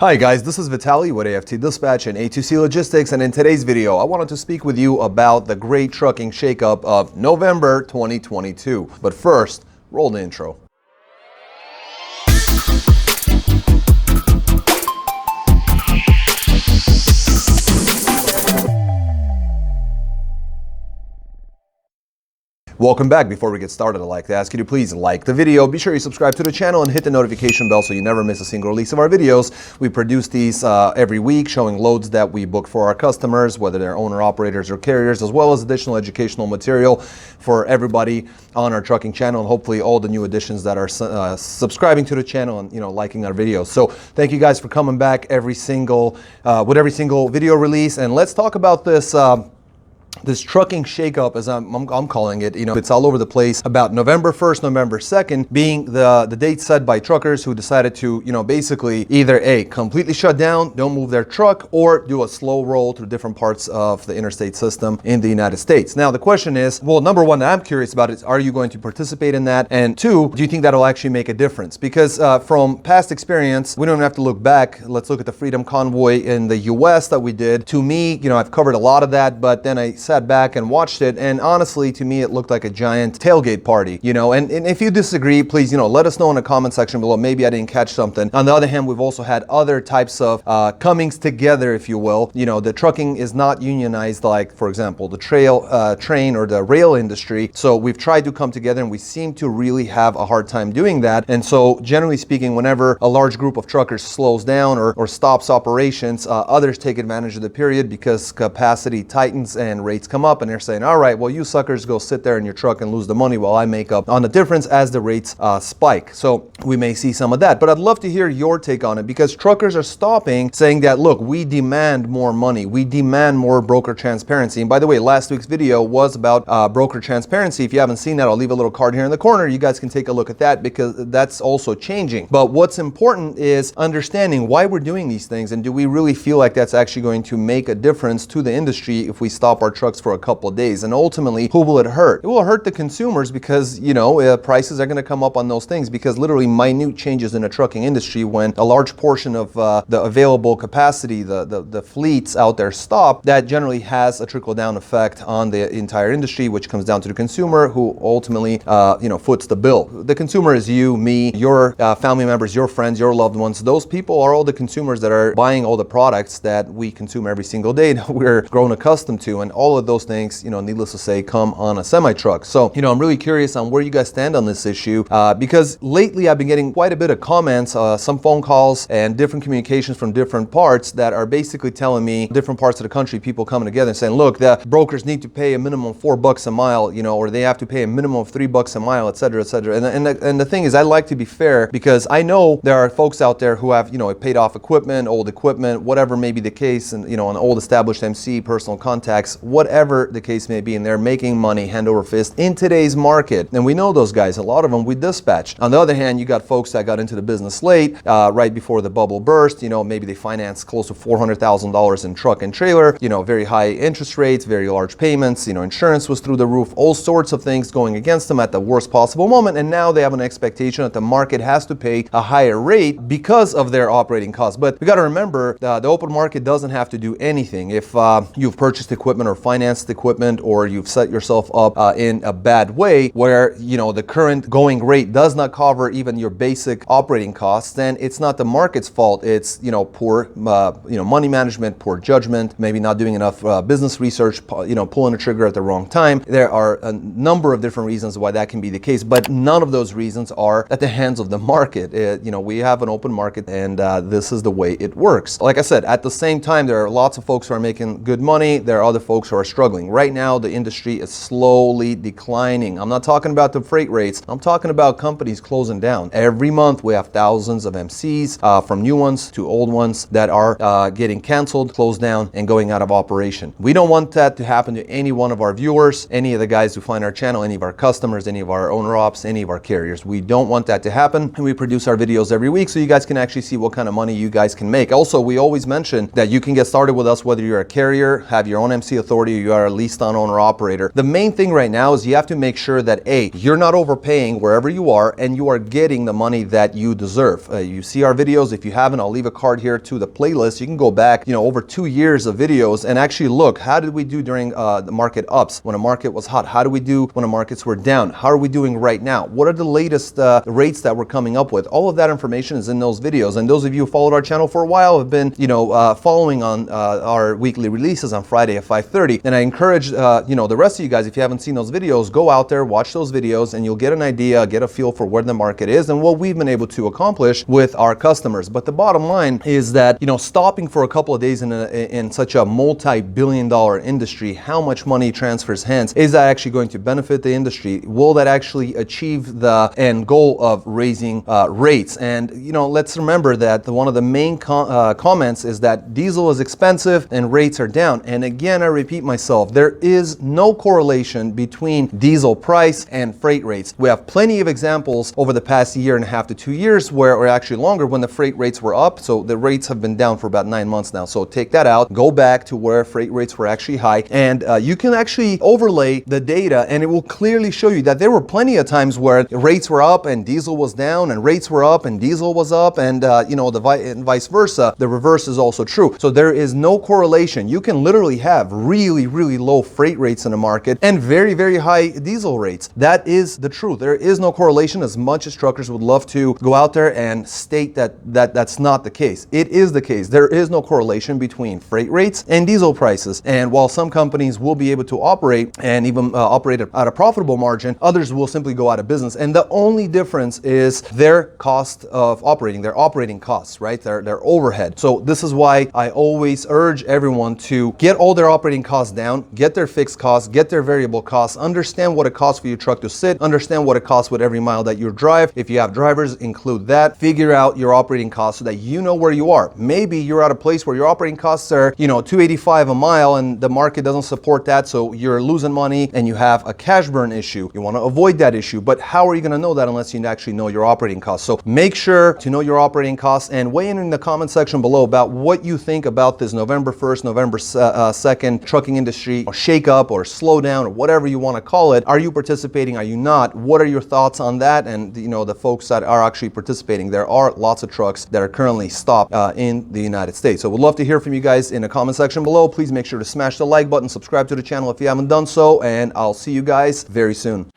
Hi guys, this is Vitaly with AFT Dispatch and A2C Logistics, and in today's video I wanted to speak with you about the great trucking shakeup of November 2022. But first, roll the intro. Welcome back. Before we get started, I'd like to ask you to please like the video, be sure you subscribe to the channel and hit the notification bell so you never miss a single release of our videos. We produce these every week, showing loads that we book for our customers, whether they're owner-operators or carriers, as well as additional educational material for everybody on our trucking channel, and hopefully all the new additions that are subscribing to the channel and liking our videos. So thank you guys for coming back with every single video release, and let's talk about this trucking shakeup, as I'm calling it. It's all over the place. About November 1st, November 2nd being the date set by truckers who decided to, basically either completely shut down, don't move their truck, or do a slow roll through different parts of the interstate system in the United States. Now, the question is, well, number one that I'm curious about is, are you going to participate in that? And two, do you think that'll actually make a difference? Because from past experience, we don't have to look back. Let's look at the Freedom Convoy in the US that we did. To me, I've covered a lot of that, but then I sat back and watched it, and honestly, to me, it looked like a giant tailgate party, and if you disagree, please, let us know in the comment section below. Maybe I didn't catch something. On the other hand, we've also had other types of comings together, if you will. The trucking is not unionized like, for example, the train or the rail industry. So we've tried to come together, and we seem to really have a hard time doing that. And so generally speaking, whenever a large group of truckers slows down or stops operations, others take advantage of the period because capacity tightens and rates come up, and they're saying, all right, well, you suckers go sit there in your truck and lose the money while I make up on the difference as the rates spike. So we may see some of that, but I'd love to hear your take on it, because truckers are stopping, saying that, look, we demand more money, we demand more broker transparency. And by the way, last week's video was about broker transparency. If you haven't seen that, I'll leave a little card here in the corner. You guys can take a look at that, because that's also changing. But what's important is understanding why we're doing these things, and do we really feel like that's actually going to make a difference to the industry if we stop our trucks for a couple of days? And ultimately, who will it hurt? It will hurt the consumers, because prices are going to come up on those things, because literally minute changes in the trucking industry, when a large portion of the available capacity, the fleets out there stop, that generally has a trickle down effect on the entire industry, which comes down to the consumer, who ultimately foots the bill. The consumer is you, me, your family members, your friends, your loved ones. Those people are all the consumers that are buying all the products that we consume every single day that we're grown accustomed to, and all of those things, needless to say, come on a semi-truck. So, I'm really curious on where you guys stand on this issue, because lately I've been getting quite a bit of comments, some phone calls, and different communications from different parts that are basically telling me, different parts of the country, people coming together and saying, look, the brokers need to pay a minimum of $4 a mile, or they have to pay a minimum of $3 a mile, et cetera, et cetera. And the thing is, I like to be fair, because I know there are folks out there who have, paid off equipment, old equipment, whatever may be the case, and, an old established MC, personal contacts, whatever the case may be, and they're making money hand over fist in today's market. And we know those guys, a lot of them we dispatch. On the other hand, you got folks that got into the business late, right before the bubble burst. Maybe they financed close to $400,000 in truck and trailer, very high interest rates, very large payments, insurance was through the roof, all sorts of things going against them at the worst possible moment. And now they have an expectation that the market has to pay a higher rate because of their operating costs. But we got to remember, the open market doesn't have to do anything. If you've purchased equipment or financed equipment, or you've set yourself up in a bad way where the current going rate does not cover even your basic operating costs, then it's not the market's fault. It's poor money management, poor judgment, maybe not doing enough business research, pulling the trigger at the wrong time. There are a number of different reasons why that can be the case, but none of those reasons are at the hands of the market. We have an open market, and this is the way it works. Like I said, at the same time, there are lots of folks who are making good money. There are other folks who are struggling. Right now, the industry is slowly declining. I'm not talking about the freight rates. I'm talking about companies closing down. Every month, we have thousands of MCs, from new ones to old ones, that are getting canceled, closed down, and going out of operation. We don't want that to happen to any one of our viewers, any of the guys who find our channel, any of our customers, any of our owner ops, any of our carriers. We don't want that to happen, and we produce our videos every week so you guys can actually see what kind of money you guys can make. Also, we always mention that you can get started with us whether you're a carrier, have your own MC authority, you are a leased on owner operator. The main thing right now is you have to make sure that A, you're not overpaying wherever you are and you are getting the money that you deserve. You see our videos. If you haven't, I'll leave a card here to the playlist. You can go back, over 2 years of videos and actually look, how did we do during the market ups when a market was hot? How do we do when the markets were down? How are we doing right now? What are the latest rates that we're coming up with? All of that information is in those videos. And those of you who followed our channel for a while have been, following on our weekly releases on Friday at 5:30. And I encourage, the rest of you guys, if you haven't seen those videos, go out there, watch those videos, and you'll get an idea, get a feel for where the market is and what we've been able to accomplish with our customers. But the bottom line is that, stopping for a couple of days in such a multi-billion-dollar industry, how much money transfers hands? Is that actually going to benefit the industry? Will that actually achieve the end goal of raising rates? And, let's remember that one of the main comments is that diesel is expensive and rates are down. And again, I repeat myself, there is no correlation between diesel price and freight rates. We have plenty of examples over the past year and a half to 2 years or actually longer, when the freight rates were up. So the rates have been down for about 9 months now. So take that out, go back to where freight rates were actually high, and you can actually overlay the data and it will clearly show you that there were plenty of times where rates were up and diesel was down, and rates were up and diesel was up, and and vice versa. The reverse is also true. So there is no correlation. You can literally have really, really low freight rates in the market and very, very high diesel rates. That is the truth. There is no correlation, as much as truckers would love to go out there and state that that's not the case. It is the case. There is no correlation between freight rates and diesel prices. And while some companies will be able to operate and even operate at a profitable margin, others will simply go out of business. And the only difference is their cost of operating, their operating costs, right? Their overhead. So this is why I always urge everyone to get all their operating costs down, get their fixed costs, get their variable costs, understand what it costs for your truck to sit, understand what it costs with every mile that you drive. If you have drivers, include that. Figure out your operating costs so that you know where you are. Maybe you're at a place where your operating costs are, $2.85 a mile and the market doesn't support that, so you're losing money and you have a cash burn issue. You want to avoid that issue, but how are you going to know that unless you actually know your operating costs? So make sure to know your operating costs and weigh in the comment section below about what you think about this November 1st, November 2nd trucking industry or shakeup or slowdown or whatever you want to call it. Are you participating? Are you not? What are your thoughts on that? And the folks that are actually participating, there are lots of trucks that are currently stopped in the United States. So we'd love to hear from you guys in the comment section below. Please make sure to smash the like button, subscribe to the channel if you haven't done so, and I'll see you guys very soon.